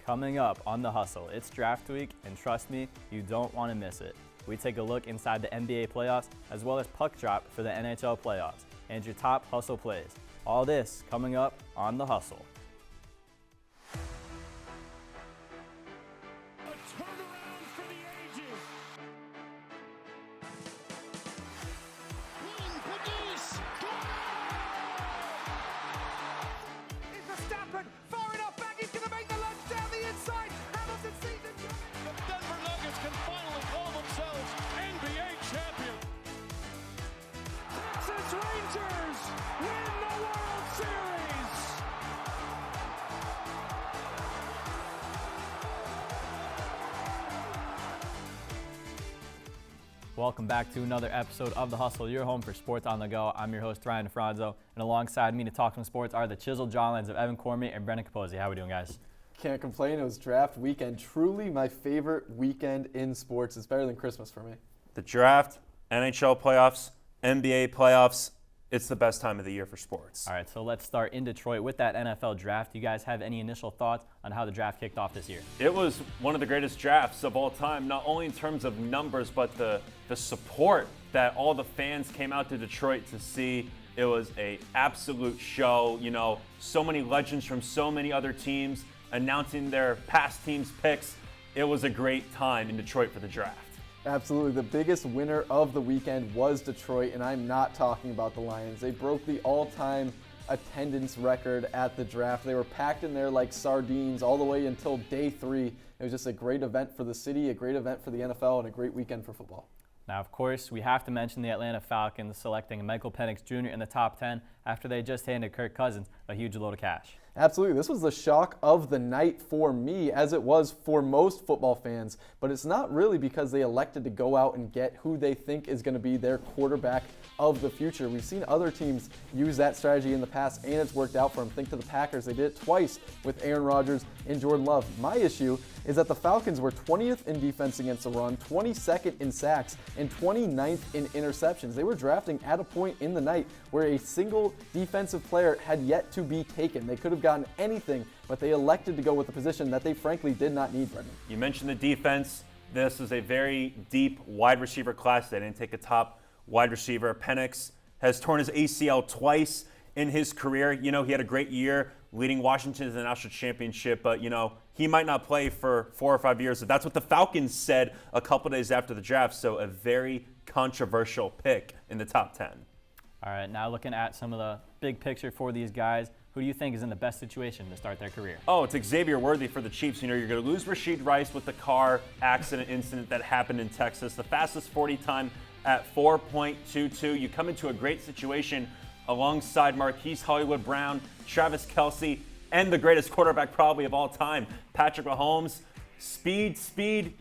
Coming up on The Hustle, it's draft week, and trust me, you don't want to miss it. We take a look inside the NBA playoffs, as well as puck drop for the NHL playoffs, and your top Hustle plays. All this coming up on The Hustle. Welcome back to another episode of The Hustle, your home for sports on the go. I'm your host, Ryan DeFranzo, and alongside me to talk some sports are the chiseled jawlines of Evan Cormier and Brennan Capozzi. How are we doing, guys? Can't complain. It was draft weekend. Truly my favorite weekend in sports. It's better than Christmas for me. The draft, NHL playoffs, NBA playoffs, it's the best time of the year for sports. All right, so let's start in Detroit with that NFL draft. Do you guys have any initial thoughts on how the draft kicked off this year? It was one of the greatest drafts of all time, not only in terms of numbers, but the support that all the fans came out to Detroit to see. It was an absolute show. You know, so many legends from so many other teams announcing their past teams' picks. It was a great time in Detroit for the draft. Absolutely. The biggest winner of the weekend was Detroit, and I'm not talking about the Lions. They broke the all-time attendance record at the draft. They were packed in there like sardines all the way until day 3. It was just a great event for the city, a great event for the NFL, and a great weekend for football. Now, of course, we have to mention the Atlanta Falcons selecting Michael Penix Jr. in the top 10 after they just handed Kirk Cousins a huge load of cash. Absolutely. This was the shock of the night for me, as it was for most football fans. But it's not really because they elected to go out and get who they think is going to be their quarterback of the future. We've seen other teams use that strategy in the past, and it's worked out for them. Think to the Packers. They did it twice with Aaron Rodgers and Jordan Love. My issue is that the Falcons were 20th in defense against the run, 22nd in sacks, and 29th in interceptions. They were drafting at a point in the night where a single defensive player had yet to be taken. They could have gotten anything, but they elected to go with a position that they frankly did not need, Brendan. You mentioned the defense. This is a very deep wide receiver class. They didn't take a top wide receiver. Penix has torn his ACL twice in his career. You know, he had a great year leading Washington to the national championship, but, you know, he might not play for 4 or 5 years. That's what the Falcons said a couple days after the draft, so a very controversial pick in the top 10. All right, now looking at some of the big picture for these guys, who do you think is in the best situation to start their career? Oh, it's Xavier Worthy for the Chiefs. You know, you're going to lose Rashid Rice with the car accident incident that happened in Texas. The fastest 40 time at 4.22. You come into a great situation alongside Marquise Hollywood Brown, Travis Kelce, and the greatest quarterback probably of all time, Patrick Mahomes. Speed,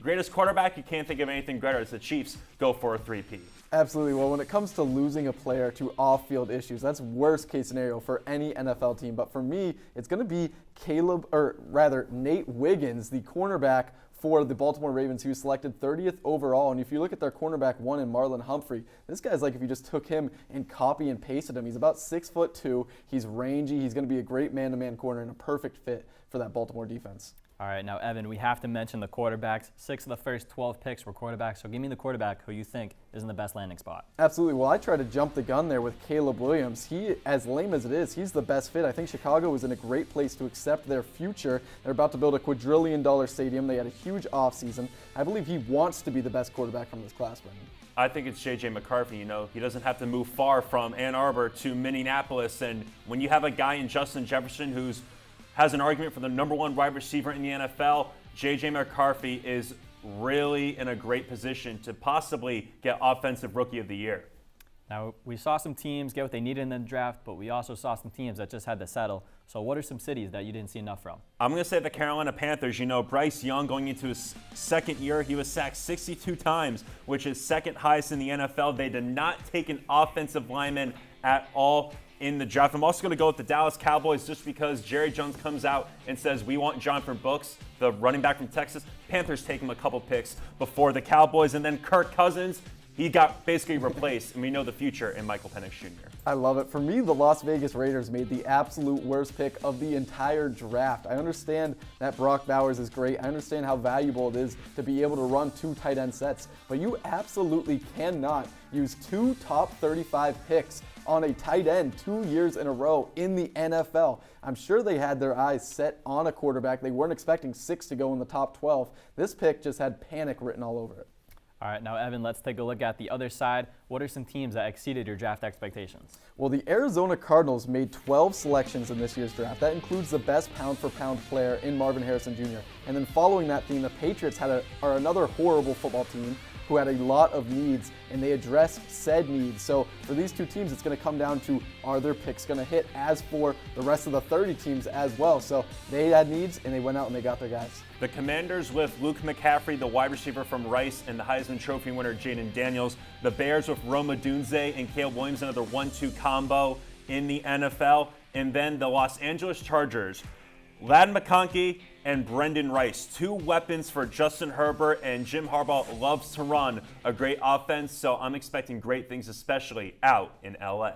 greatest quarterback. You can't think of anything greater as the Chiefs go for a 3-peat. Absolutely. Well, when it comes to losing a player to off-field issues, that's worst case scenario for any NFL team. But for me, it's going to be Nate Wiggins, the cornerback for the Baltimore Ravens, who was selected 30th overall. And if you look at their cornerback 1 in Marlon Humphrey, this guy's like if you just took him and copy and pasted him. He's about 6'2". He's rangy. He's going to be a great man-to-man corner and a perfect fit for that Baltimore defense. All right, now, Evan, we have to mention the quarterbacks. 6 of the first 12 picks were quarterbacks, so give me the quarterback who you think is in the best landing spot. Absolutely. Well, I tried to jump the gun there with Caleb Williams. He, as lame as it is, he's the best fit. I think Chicago is in a great place to accept their future. They're about to build a quadrillion-dollar stadium. They had a huge offseason. I believe he wants to be the best quarterback from this class, Brendan. I think it's J.J. McCarthy. You know, he doesn't have to move far from Ann Arbor to Minneapolis. And when you have a guy in Justin Jefferson who's has an argument for the number 1 wide receiver in the NFL, J.J. McCarthy is really in a great position to possibly get Offensive Rookie of the Year. Now, we saw some teams get what they needed in the draft, but we also saw some teams that just had to settle. So what are some cities that you didn't see enough from? I'm going to say the Carolina Panthers. You know, Bryce Young going into his second year, he was sacked 62 times, which is second highest in the NFL. They did not take an offensive lineman at all in the draft. I'm also going to go with the Dallas Cowboys just because Jerry Jones comes out and says, we want Jonathan Brooks, the running back from Texas. Panthers take him a couple picks before the Cowboys. And then Kirk Cousins, he got basically replaced, and we know the future in Michael Penix Jr. I love it. For me, the Las Vegas Raiders made the absolute worst pick of the entire draft. I understand that Brock Bowers is great. I understand how valuable it is to be able to run 2 tight end sets, but you absolutely cannot use 2 top 35 picks on a tight end 2 years in a row in the NFL. I'm sure they had their eyes set on a quarterback. They weren't expecting 6 to go in the top 12. This pick just had panic written all over it. All right, now, Evan, let's take a look at the other side. What are some teams that exceeded your draft expectations? Well, the Arizona Cardinals made 12 selections in this year's draft. That includes the best pound-for-pound player in Marvin Harrison Jr. And then following that theme, the Patriots are another horrible football team who had a lot of needs, and they addressed said needs. So for these 2 teams, it's going to come down to, are their picks going to hit, as for the rest of the 30 teams as well. So they had needs, and they went out and they got their guys. The Commanders with Luke McCaffrey, the wide receiver from Rice, and the Heisman Trophy winner Jaden Daniels. The Bears with Rome Odunze and Caleb Williams, another 1-2 combo in the NFL. And then the Los Angeles Chargers, Ladd McConkey and Brendan Rice, 2 weapons for Justin Herbert, and Jim Harbaugh loves to run a great offense, so I'm expecting great things, especially out in LA.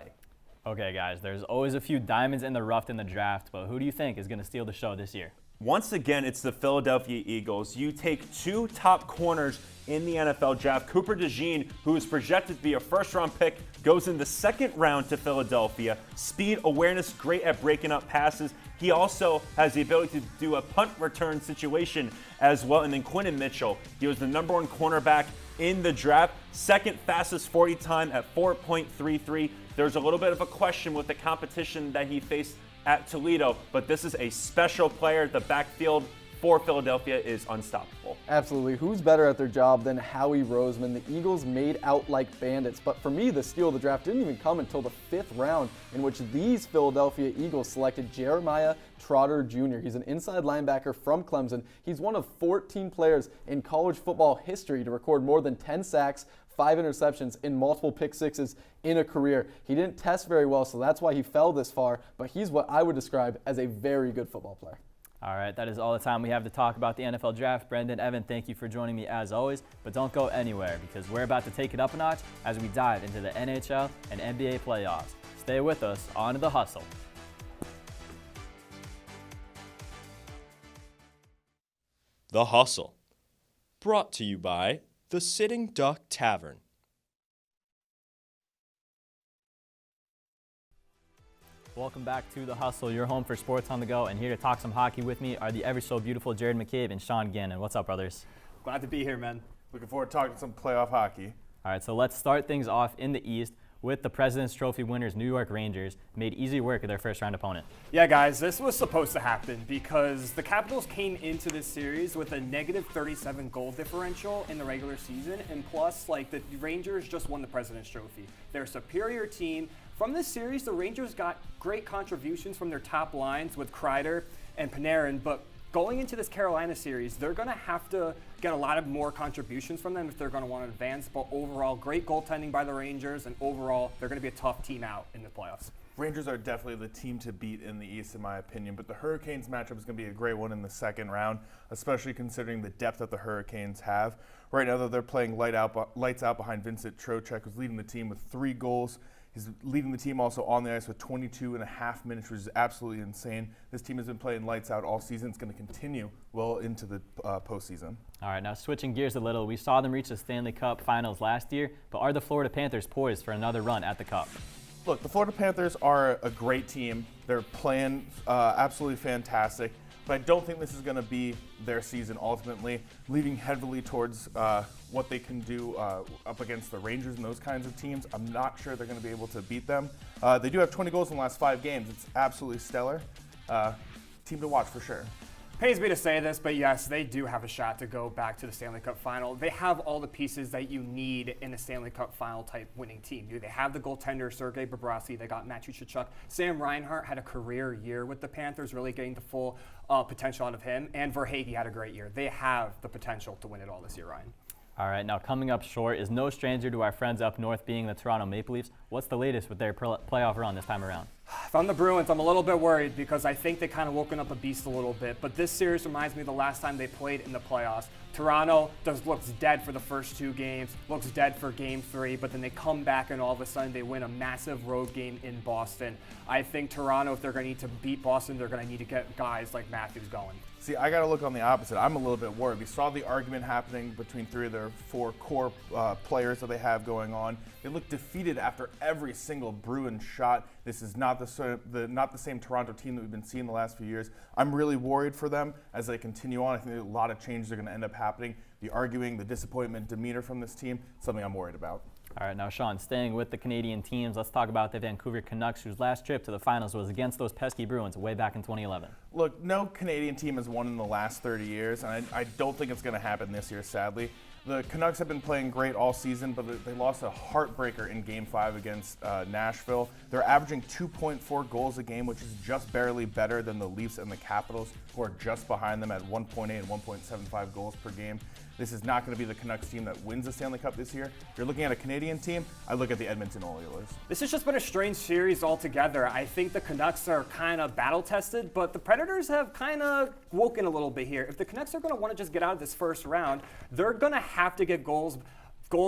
Okay, guys, there's always a few diamonds in the rough in the draft, but who do you think is going to steal the show this year? Once again, it's the Philadelphia Eagles. You take 2 top corners in the NFL draft. Cooper DeJean, who is projected to be a first-round pick, goes in the 2nd round to Philadelphia. Speed, awareness, great at breaking up passes. He also has the ability to do a punt return situation as well. And then Quinton Mitchell, he was the number 1 cornerback in the draft. 2nd fastest 40 time at 4.33. There's a little bit of a question with the competition that he faced at Toledo, but this is a special player. The backfield for Philadelphia is unstoppable. Absolutely. Who's better at their job than Howie Roseman? The Eagles made out like bandits, but for me, the steal of the draft didn't even come until the 5th round, in which these Philadelphia Eagles selected Jeremiah Trotter Jr. He's an inside linebacker from Clemson. He's one of 14 players in college football history to record more than 10 sacks, 5 interceptions, and multiple pick sixes in a career. He didn't test very well, so that's why he fell this far, but he's what I would describe as a very good football player. All right, that is all the time we have to talk about the NFL Draft. Brendan, Evan, thank you for joining me as always, but don't go anywhere because we're about to take it up a notch as we dive into the NHL and NBA playoffs. Stay with us on The Hustle. The Hustle, brought to you by the Sitting Duck Tavern. Welcome back to The Hustle, your home for sports on the go, and here to talk some hockey with me are the ever so beautiful Jared McCabe and Sean Gannon. What's up, brothers? Glad to be here, man. Looking forward to talking some playoff hockey. All right, so let's start things off in the East with the President's Trophy winners, New York Rangers, made easy work of their first-round opponent. Yeah, guys, this was supposed to happen because the Capitals came into this series with a negative 37 goal differential in the regular season, and plus, the Rangers just won the President's Trophy. They're a superior team. From this series, the Rangers got great contributions from their top lines with Kreider and Panarin, but going into this Carolina series, they're going to have to get a lot of more contributions from them if they're going to want to advance. But overall, great goaltending by the Rangers, and overall, they're going to be a tough team out in the playoffs. Rangers are definitely the team to beat in the East, in my opinion, but the Hurricanes matchup is going to be a great one in the 2nd round, especially considering the depth that the Hurricanes have. Right now, they're playing lights out behind Vincent Trocheck, who's leading the team with 3 goals. He's leading the team also on the ice with 22 and a half minutes, which is absolutely insane. This team has been playing lights out all season. It's going to continue well into the postseason. All right, now switching gears a little, we saw them reach the Stanley Cup Finals last year, but are the Florida Panthers poised for another run at the Cup? Look, the Florida Panthers are a great team. They're playing absolutely fantastic. But I don't think this is going to be their season ultimately, leaning heavily towards what they can do up against the Rangers and those kinds of teams. I'm not sure they're going to be able to beat them. They do have 20 goals in the last 5 games. It's absolutely stellar. Team to watch for sure. Pains me to say this, but yes, they do have a shot to go back to the Stanley Cup Final. They have all the pieces that you need in a Stanley Cup Final type winning team. They have the goaltender, Sergei Bobrovsky. They got Matthew Tkachuk. Sam Reinhart had a career year with the Panthers, really getting the full potential out of him. And Verhaeghe had a great year. They have the potential to win it all this year, Ryan. All right, now coming up short is no stranger to our friends up north being the Toronto Maple Leafs. What's the latest with their playoff run this time around? If I'm the Bruins, I'm a little bit worried because I think they kind of woken up a beast a little bit. But this series reminds me of the last time they played in the playoffs. Toronto looks dead for the first 2 games, looks dead for game 3, but then they come back and all of a sudden they win a massive road game in Boston. I think Toronto, if they're going to need to beat Boston, they're going to need to get guys like Matthews going. See, I got to look on the opposite. I'm a little bit worried. We saw the argument happening between 3 of their 4 core players that they have going on. They look defeated after every single Bruin shot. This is not the same Toronto team that we've been seeing the last few years. I'm really worried for them as they continue on. I think a lot of changes are going to end up happening. The arguing, the disappointment, demeanor from this team, something I'm worried about. All right, now, Sean, staying with the Canadian teams, let's talk about the Vancouver Canucks, whose last trip to the finals was against those pesky Bruins way back in 2011. Look, no Canadian team has won in the last 30 years, and I don't think it's going to happen this year, sadly. The Canucks have been playing great all season, but they lost a heartbreaker in Game 5 against Nashville. They're averaging 2.4 goals a game, which is just barely better than the Leafs and the Capitals, who are just behind them at 1.8 and 1.75 goals per game. This is not going to be the Canucks team that wins the Stanley Cup this year. If you're looking at a Canadian team, I look at the Edmonton Oilers. This has just been a strange series altogether. I think the Canucks are kind of battle-tested, but the Predators have kind of woken a little bit here. If the Canucks are going to want to just get out of this first round, they're going to have to get goals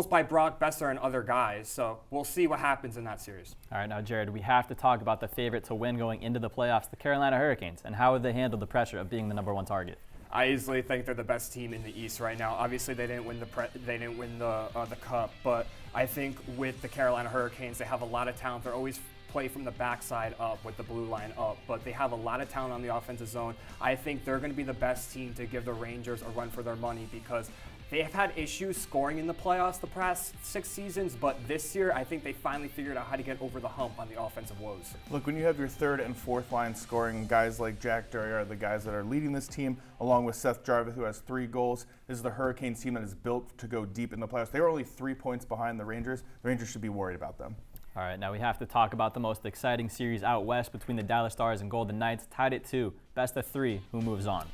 by Brock Besser and other guys. So we'll see what happens in that series. All right, now, Jared, we have to talk about the favorite to win going into the playoffs, the Carolina Hurricanes, and how have they handled the pressure of being the #1 target? I easily think they're the best team in the East right now. Obviously, they didn't win the Cup, but I think with the Carolina Hurricanes, they have a lot of talent. They're always play from the backside up with the blue line up, but they have a lot of talent on the offensive zone. I think they're going to be the best team to give the Rangers a run for their money because they have had issues scoring in the playoffs the past 6 seasons, but this year I think they finally figured out how to get over the hump on the offensive woes. Look, when you have your 3rd and 4th line scoring, guys like Jack Drury are the guys that are leading this team, along with Seth Jarvis, who has 3 goals. This is the Hurricanes team that is built to go deep in the playoffs. They were only 3 points behind the Rangers. The Rangers should be worried about them. All right, now we have to talk about the most exciting series out west between the Dallas Stars and Golden Knights, tied at 2. Best of 3. Who moves on?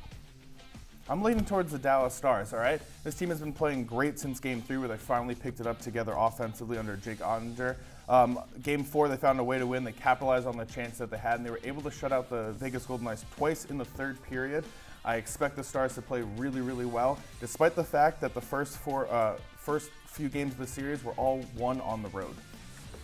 I'm leaning towards the Dallas Stars, all right? This team has been playing great since Game 3, where they finally picked it up together offensively under Jake Ottinger. Game 4, they found a way to win. They capitalized on the chance that they had, and they were able to shut out the Vegas Golden Knights twice in the 3rd period. I expect the Stars to play really, really well, despite the fact that the first few games of the series were all won on the road.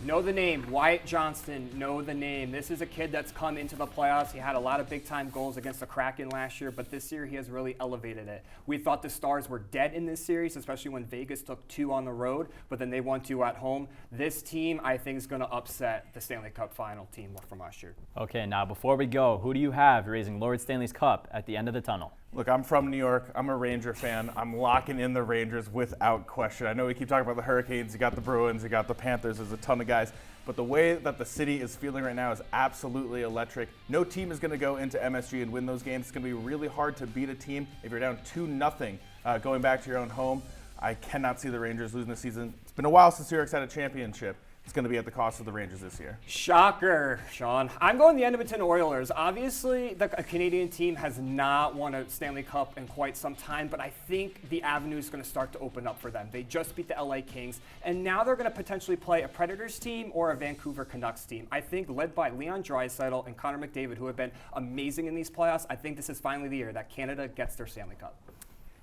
Know the name, Wyatt Johnston, know the name. This is a kid that's come into the playoffs. He had a lot of big-time goals against the Kraken last year, but this year he has really elevated it. We thought the Stars were dead in this series, especially when Vegas took 2 on the road, but then they won 2 at home. This team, I think, is going to upset the Stanley Cup final team from last year. Okay, now before we go, who do you have raising Lord Stanley's Cup at the end of the tunnel? Look, I'm from New York. I'm a Ranger fan. I'm locking in the Rangers without question. I know we keep talking about the Hurricanes. You got the Bruins. You got the Panthers. There's a ton of guys. But the way that the city is feeling right now is absolutely electric. No team is going to go into MSG and win those games. It's going to be really hard to beat a team if you're down 2-0 going back to your own home. I cannot see the Rangers losing this season. It's been a while since New York's had a championship. It's going to be at the cost of the Rangers this year. Shocker, Sean. I'm going the Edmonton Oilers. Obviously, the Canadian team has not won a Stanley Cup in quite some time, but I think the avenue is going to start to open up for them. They just beat the LA Kings, and now they're going to potentially play a Predators team or a Vancouver Canucks team. I think led by Leon Draisaitl and Connor McDavid, who have been amazing in these playoffs, I think this is finally the year that Canada gets their Stanley Cup.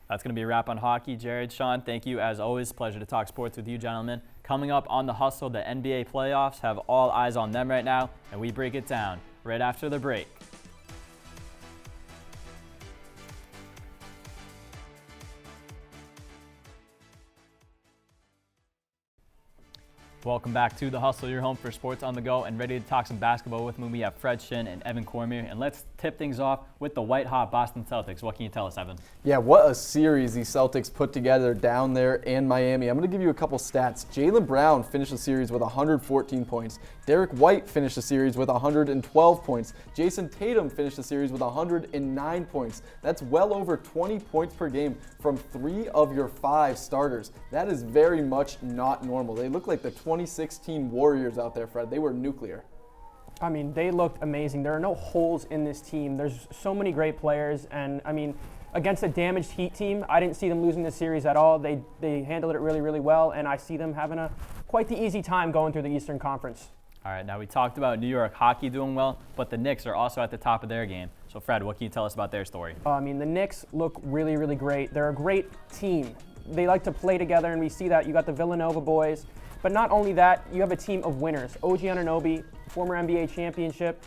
That's going to be a wrap on hockey. Jared, Sean, thank you. As always, pleasure to talk sports with you, gentlemen. Coming up on The Hustle, the NBA playoffs have all eyes on them right now, and we break it down right after the break. Welcome back to The Hustle, your home for sports on the go, and ready to talk some basketball with me. We have Fred Shin and Evan Cormier, and let's tip things off with the white-hot Boston Celtics. What can you tell us, Evan? Yeah, what a series these Celtics put together down there in Miami. I'm going to give you a couple stats. Jaylen Brown finished the series with 114 points. Derek White finished the series with 112 points. Jason Tatum finished the series with 109 points. That's well over 20 points per game from 3 of your 5 starters. That is very much not normal. They look like the 2016 Warriors out there, Fred. They were nuclear. I mean, they looked amazing. There are no holes in this team. There's so many great players, and I mean, against a damaged Heat team, I didn't see them losing this series at all. They handled it really, really well, and I see them having quite the easy time going through the Eastern Conference. All right, now we talked about New York hockey doing well, but the Knicks are also at the top of their game. So Fred, what can you tell us about their story? I mean, the Knicks look really, really great. They're a great team. They like to play together, and we see that. You got the Villanova boys. But not only that, you have a team of winners. OG Anunoby, former NBA championship.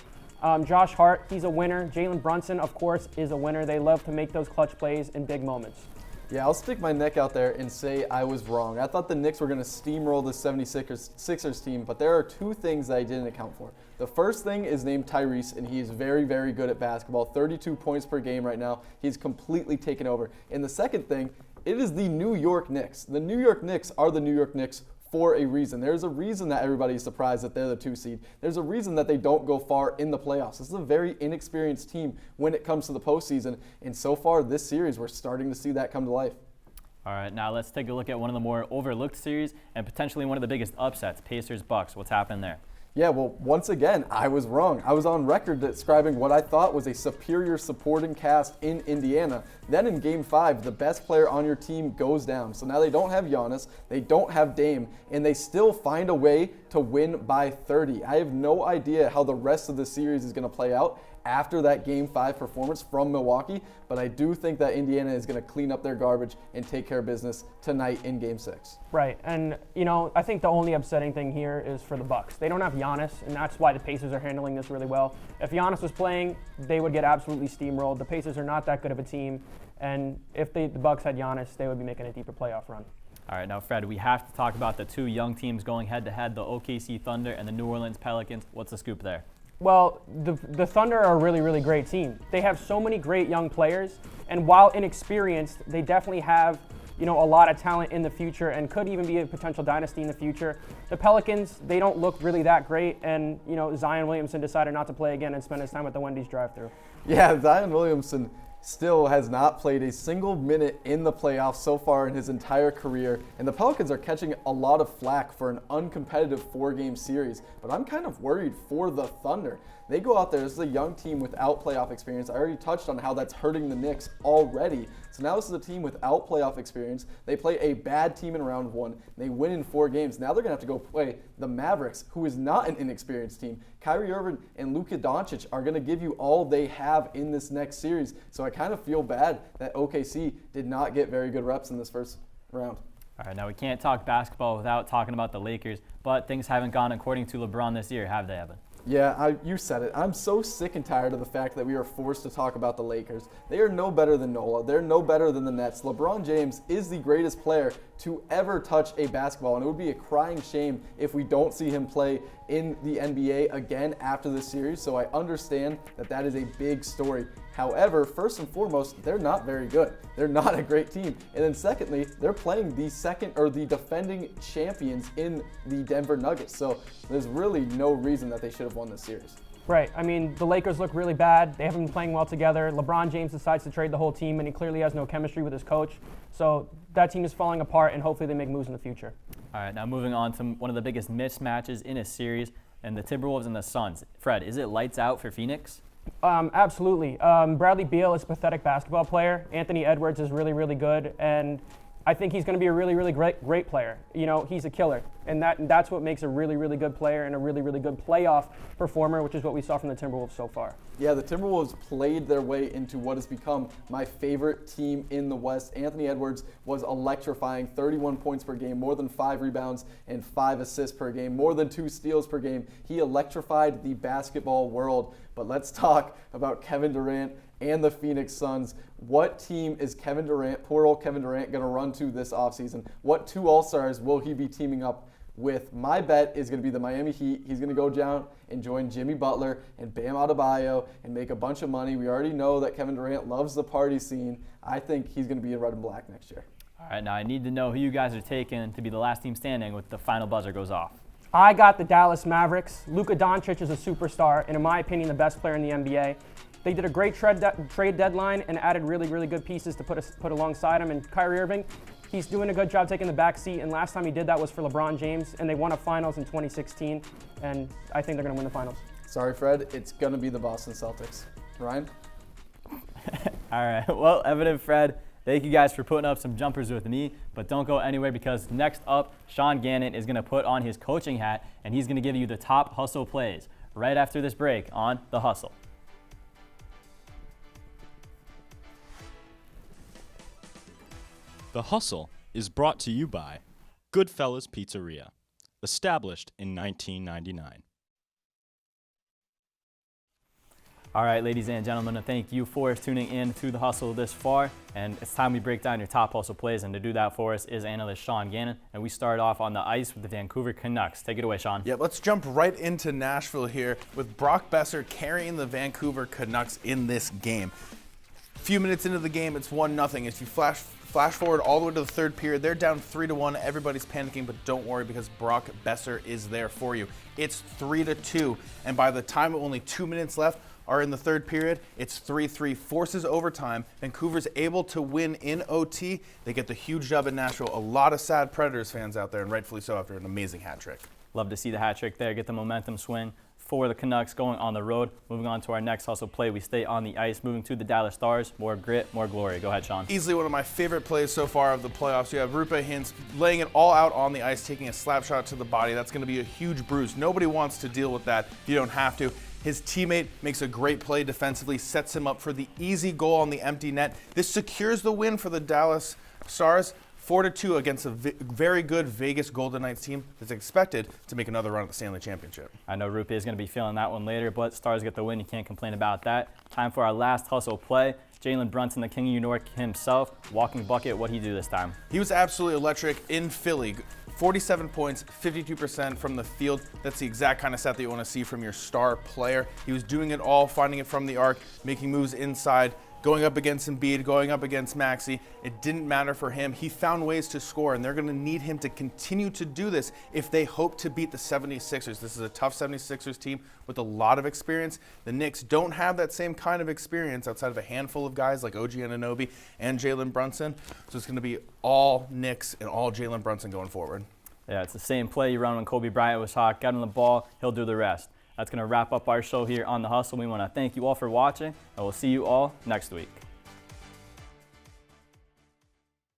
Josh Hart, he's a winner. Jalen Brunson, of course, is a winner. They love to make those clutch plays in big moments. Yeah, I'll stick my neck out there and say I was wrong. I thought the Knicks were going to steamroll the 76ers team, but there are two things that I didn't account for. The first thing is named Tyrese, and he is very, very good at basketball. 32 points per game right now. He's completely taken over. And the second thing, it is the New York Knicks. The New York Knicks are the New York Knicks for a reason. There's a reason that everybody's surprised that they're the 2 seed. There's a reason that they don't go far in the playoffs. This is a very inexperienced team when it comes to the postseason, and so far this series, we're starting to see that come to life. All right, now let's take a look at one of the more overlooked series and potentially one of the biggest upsets, Pacers-Bucks. What's happened there? Yeah, well, once again, I was wrong. I was on record describing what I thought was a superior supporting cast in Indiana. Then in Game 5, the best player on your team goes down. So now they don't have Giannis, they don't have Dame, and they still find a way to win by 30. I have no idea how the rest of the series is going to play out after that Game 5 performance from Milwaukee, but I do think that Indiana is going to clean up their garbage and take care of business tonight in Game 6. Right, and I think the only upsetting thing here is for the Bucks. They don't have Giannis, and that's why the Pacers are handling this really well. If Giannis was playing, they would get absolutely steamrolled. The Pacers are not that good of a team, and if the Bucks had Giannis, they would be making a deeper playoff run. All right, now Fred, we have to talk about the two young teams going head-to-head, the OKC Thunder and the New Orleans Pelicans. What's the scoop there? Well, the Thunder are a really, really great team. They have so many great young players, and while inexperienced, they definitely have, a lot of talent in the future and could even be a potential dynasty in the future. The Pelicans, they don't look really that great, and, Zion Williamson decided not to play again and spend his time at the Wendy's drive-thru. Yeah, Zion Williamson still has not played a single minute in the playoffs so far in his entire career, and the Pelicans are catching a lot of flack for an uncompetitive 4-game series, but I'm kind of worried for the Thunder. They go out there, this is a young team without playoff experience. I already touched on how that's hurting the Knicks already. So now this is a team without playoff experience. They play a bad team in round 1. They win in 4 games. Now they're going to have to go play the Mavericks, who is not an inexperienced team. Kyrie Irving and Luka Doncic are going to give you all they have in this next series. So I kind of feel bad that OKC did not get very good reps in this first round. All right, now we can't talk basketball without talking about the Lakers, but things haven't gone according to LeBron this year, have they, Evan? Yeah, you said it. I'm so sick and tired of the fact that we are forced to talk about the Lakers. They are no better than NOLA. They're no better than the Nets. LeBron James is the greatest player to ever touch a basketball, and it would be a crying shame if we don't see him play in the NBA again after this series, so I understand that that is a big story. However, first and foremost, they're not very good. They're not a great team. And then secondly, they're playing the defending champions in the Denver Nuggets. So there's really no reason that they should have won this series. Right. I mean, the Lakers look really bad. They haven't been playing well together. LeBron James decides to trade the whole team, and he clearly has no chemistry with his coach. So that team is falling apart, and hopefully they make moves in the future. All right, now moving on to one of the biggest mismatches in a series, and the Timberwolves and the Suns. Fred, is it lights out for Phoenix? Absolutely. Bradley Beal is a pathetic basketball player. Anthony Edwards is really, really good, and I think he's going to be a really, really great player. He's a killer, and that's what makes a really, really good player and a really, really good playoff performer, which is what we saw from the Timberwolves so far. Yeah, the Timberwolves played their way into what has become my favorite team in the West. Anthony Edwards was electrifying, 31 points per game, more than 5 rebounds and 5 assists per game, more than 2 steals per game. He electrified the basketball world. But let's talk about Kevin Durant and the Phoenix Suns. What team is Kevin Durant, poor old Kevin Durant, going to run to this offseason? What 2 All-Stars will he be teaming up with? My bet is going to be the Miami Heat. He's going to go down and join Jimmy Butler and Bam Adebayo and make a bunch of money. We already know that Kevin Durant loves the party scene. I think he's going to be in red and black next year. All right, now I need to know who you guys are taking to be the last team standing with the final buzzer goes off. I got the Dallas Mavericks. Luka Doncic is a superstar, and in my opinion, the best player in the NBA. They did a great trade deadline and added really, really good pieces to put alongside him. And Kyrie Irving, he's doing a good job taking the back seat. And last time he did that was for LeBron James, and they won a finals in 2016. And I think they're going to win the finals. Sorry, Fred. It's going to be the Boston Celtics. Ryan? All right. Well, Evan and Fred, Thank you guys for putting up some jumpers with me, but don't go anywhere because next up, Sean Gannon is going to put on his coaching hat and he's going to give you the top hustle plays right after this break on The Hustle. The Hustle is brought to you by Goodfellas Pizzeria, established in 1999. All right, ladies and gentlemen, thank you for tuning in to The Hustle this far. And it's time we break down your top hustle plays. And to do that for us is analyst Sean Gannon. And we start off on the ice with the Vancouver Canucks. Take it away, Sean. Yeah, let's jump right into Nashville here with Brock Besser carrying the Vancouver Canucks in this game. A few minutes into the game, it's 1-0. If you flash forward all the way to the third period, they're down 3-1. Everybody's panicking, but don't worry because Brock Besser is there for you. It's 3-2, and by the time only 2 minutes left are in the third period, it's 3-3, forces overtime. Vancouver's able to win in OT. They get the huge dub in Nashville. A lot of sad Predators fans out there, and rightfully so after an amazing hat trick. Love to see the hat trick there, get the momentum swing for the Canucks going on the road. Moving on to our next hustle play, we stay on the ice, moving to the Dallas Stars. More grit, more glory. Go ahead, Sean. Easily one of my favorite plays so far of the playoffs. You have Rupe Hintz laying it all out on the ice, taking a slap shot to the body. That's going to be a huge bruise. Nobody wants to deal with that. You don't have to. His teammate makes a great play defensively, sets him up for the easy goal on the empty net. This secures the win for the Dallas Stars, 4-2 against a very good Vegas Golden Knights team that's expected to make another run at the Stanley Championship. I know Rupe is going to be feeling that one later, but Stars get the win. You can't complain about that. Time for our last hustle play. Jalen Brunson, the King of New York himself, walking bucket. What'd he do this time? He was absolutely electric in Philly. 47 points, 52% from the field. That's the exact kind of stat that you want to see from your star player. He was doing it all, finding it from the arc, making moves inside, going up against Embiid, going up against Maxey. It didn't matter for him. He found ways to score, and they're going to need him to continue to do this if they hope to beat the 76ers. This is a tough 76ers team with a lot of experience. The Knicks don't have that same kind of experience outside of a handful of guys like OG Anunoby and Jalen Brunson. So it's going to be all Knicks and all Jalen Brunson going forward. Yeah, it's the same play you run when Kobe Bryant was hot. Got him the ball, he'll do the rest. That's going to wrap up our show here on The Hustle. We want to thank you all for watching, and we'll see you all next week.